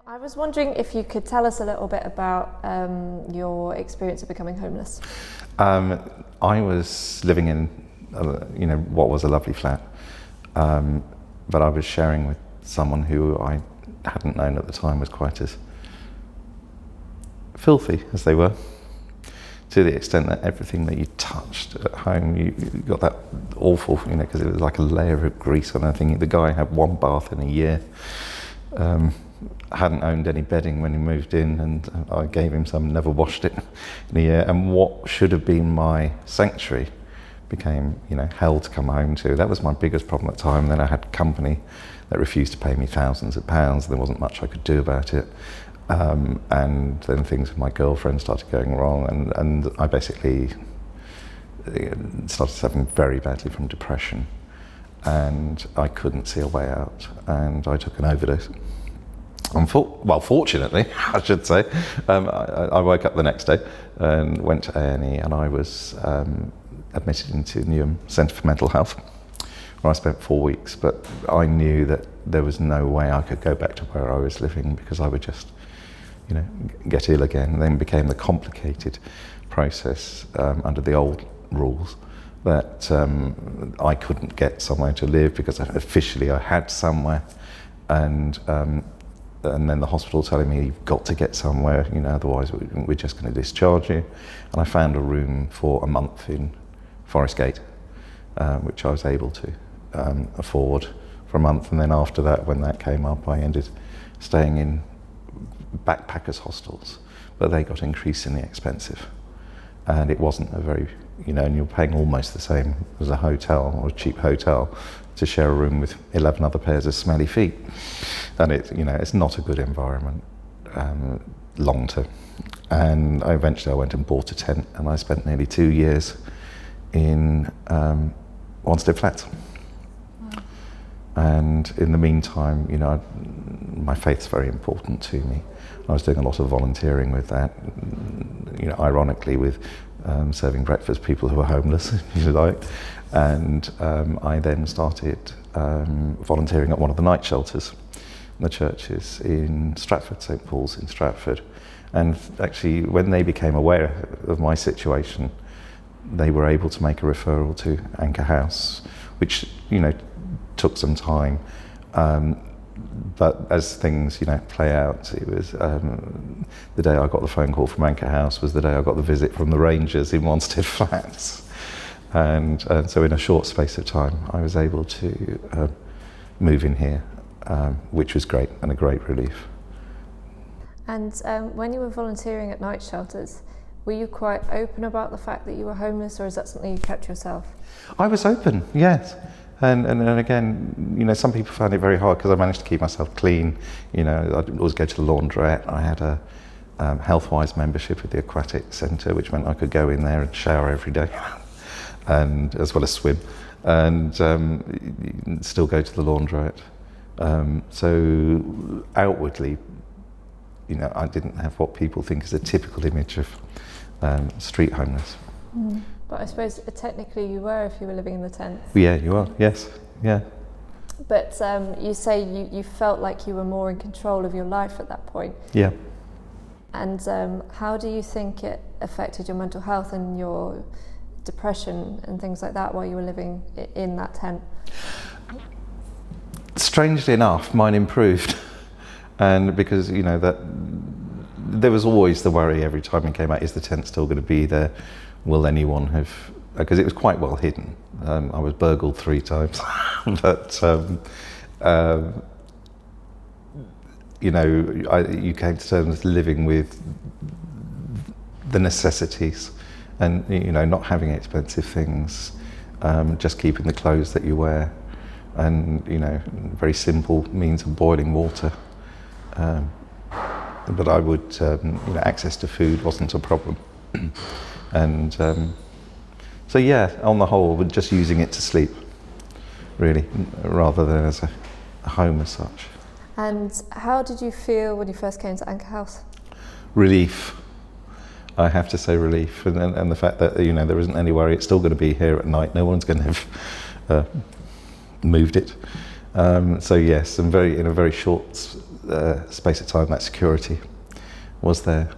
I was wondering if you could tell us a little bit about your experience of becoming homeless. I was living in, what was a lovely flat, but I was sharing with someone who I hadn't known at the time was quite as filthy as they were, to the extent that everything that you touched at home, you got that awful, because it was like a layer of grease on everything. The guy had one bath in a year. Hadn't owned any bedding when he moved in, and I gave him some, never washed it in a year. And what should have been my sanctuary became, hell to come home to. That was my biggest problem at the time. Then I had company that refused to pay me thousands of pounds. There wasn't much I could do about it. And then things with my girlfriend started going wrong, and I basically started suffering very badly from depression, and I couldn't see a way out, and I took an overdose. Fortunately, I should say, I woke up the next day and went to A&E, and I was admitted into Newham Centre for Mental Health, where I spent 4 weeks. But I knew that there was no way I could go back to where I was living, because I would just, get ill again. And then became the complicated process under the old rules that I couldn't get somewhere to live, because officially I had somewhere, and then the hospital telling me, you've got to get somewhere, otherwise we're just going to discharge you. And I found a room for a month in Forest Gate, which I was able to afford for a month. And then after that, when that came up, I ended staying in backpackers hostels, but they got increasingly expensive. And it wasn't a very, and you're paying almost the same as a hotel or a cheap hotel to share a room with 11 other pairs of smelly feet. And it's not a good environment long term. And eventually I went and bought a tent, and I spent nearly 2 years in Wanstead Flats. Wow. And in the meantime, my faith's very important to me. I was doing a lot of volunteering with that, ironically with serving breakfast people who were homeless, if you like. And I then started volunteering at one of the night shelters, the churches in Stratford, St Paul's in Stratford. And actually, when they became aware of my situation, they were able to make a referral to Anchor House, which, took some time. But as things, play out, it was the day I got the phone call from Anchor House was the day I got the visit from the Rangers in Wanstead Flats. And so in a short space of time, I was able to move in here, which was great and a great relief. And when you were volunteering at night shelters, were you quite open about the fact that you were homeless, or is that something you kept to yourself? I was open, yes. And again, some people found it very hard, because I managed to keep myself clean. I'd always go to the laundrette. I had a Healthwise membership at the Aquatic Centre, which meant I could go in there and shower every day, and as well as swim, and still go to the laundrette. So outwardly, I didn't have what people think is a typical image of street homeless. Mm. But I suppose technically you were, if you were living in the tent. Yeah, you are, yes, yeah. But you say you felt like you were more in control of your life at that point. Yeah. And how do you think it affected your mental health and your depression and things like that while you were living in that tent? Strangely enough, mine improved. And because, that there was always the worry every time it came out, is the tent still going to be there? Will anyone have, because it was quite well hidden. I was burgled 3 times, but you came to terms with living with the necessities, and not having expensive things, just keeping the clothes that you wear, and very simple means of boiling water. But I would, access to food wasn't a problem. And so yeah, on the whole, we're just using it to sleep, really, rather than as a home as such. And how did you feel when you first came to Anchor House? Relief. I have to say relief, and the fact that there isn't any worry, it's still going to be here at night. No one's going to have moved it. So yes, and in a very short space of time, that security was there.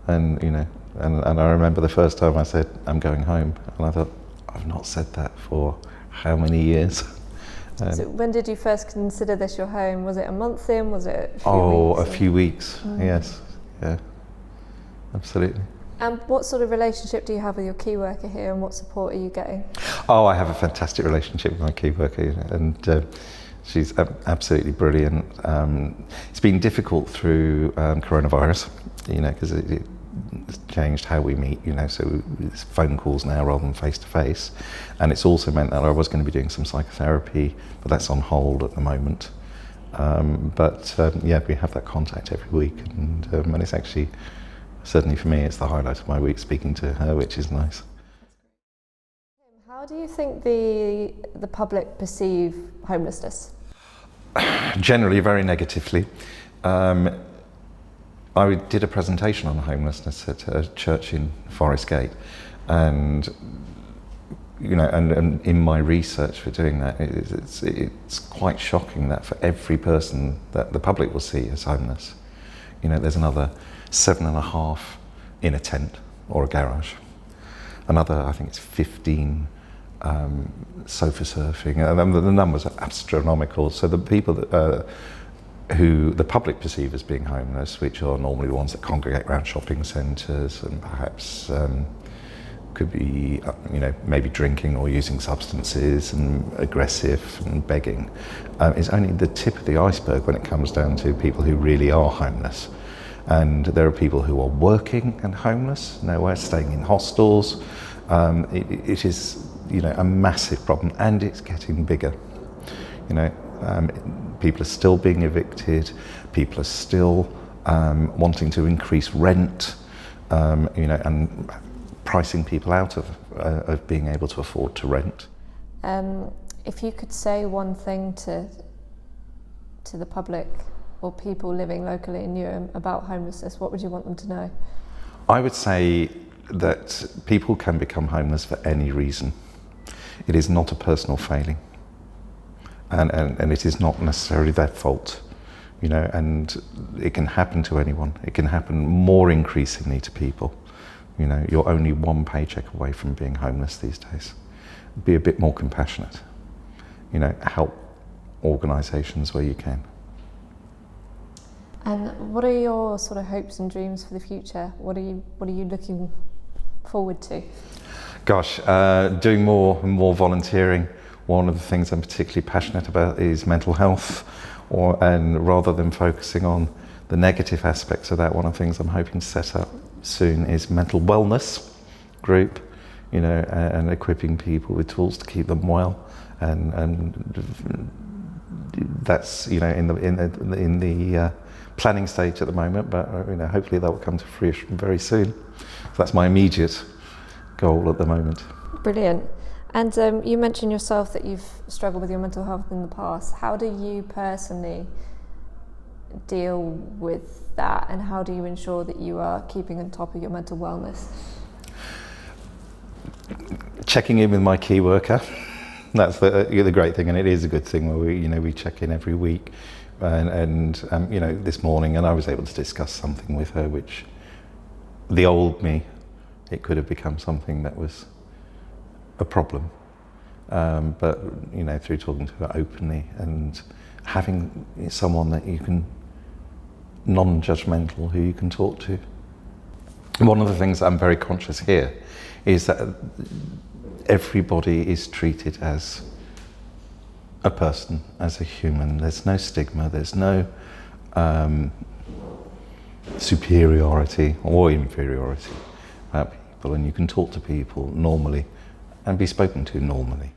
And, you know, and I remember the first time I said, I'm going home. And I thought, I've not said that for how many years? So when did you first consider this your home? Was it a month in? Was it a few weeks? A few weeks, yes. Yeah, absolutely. And what sort of relationship do you have with your key worker here, and what support are you getting? Oh, I have a fantastic relationship with my key worker, and she's absolutely brilliant. It's been difficult through coronavirus, you know, because it's changed how we meet, you know, so it's phone calls now rather than face to face. And it's also meant that I was going to be doing some psychotherapy, but that's on hold at the moment. Yeah, we have that contact every week, and it's actually, certainly for me, it's the highlight of my week, speaking to her, which is nice. How do you think the public perceive homelessness? Generally, very negatively. I did a presentation on homelessness at a church in Forest Gate, and you know, and in my research for doing that, it's quite shocking that for every person that the public will see as homeless, you know, there's another 7.5 in a tent or a garage. Another, I think it's 15 sofa surfing, and the numbers are astronomical. So the people that, who the public perceive as being homeless, which are normally the ones that congregate around shopping centres and perhaps could be, you know, maybe drinking or using substances and aggressive and begging, is only the tip of the iceberg when it comes down to people who really are homeless. And there are people who are working and homeless, nowhere, staying in hostels. It is, you know, a massive problem, and it's getting bigger. You know, people are still being evicted. People are still wanting to increase rent. You know, and pricing people out of being able to afford to rent. If you could say one thing to the public or people living locally in Newham about homelessness, what would you want them to know? I would say that people can become homeless for any reason. It is not a personal failing, and it is not necessarily their fault, you know, and it can happen to anyone. It can happen more increasingly to people. You know, you're only one paycheck away from being homeless these days. Be a bit more compassionate, you know, help organisations where you can. And what are your sort of hopes and dreams for the future? What are you looking forward to? Gosh, doing more and more volunteering. One of the things I'm particularly passionate about is mental health, and rather than focusing on the negative aspects of that, one of the things I'm hoping to set up soon is mental wellness group, you know, and equipping people with tools to keep them well, and that's, you know, in the planning stage at the moment, but you know, hopefully that will come to fruition very soon. So that's my immediate goal at the moment. Brilliant. And you mentioned yourself that you've struggled with your mental health in the past. How do you personally deal with that, and how do you ensure that you are keeping on top of your mental wellness? Checking in with my key worker. That's the great thing, and it is a good thing where we check in every week. And you know, this morning, and I was able to discuss something with her, which the old me, it could have become something that was a problem. But you know, through talking to her openly and having someone that you can, non-judgmental, who you can talk to. One of the things I'm very conscious here is that everybody is treated as a person, as a human. There's no stigma, there's no superiority or inferiority about people, and you can talk to people normally and be spoken to normally.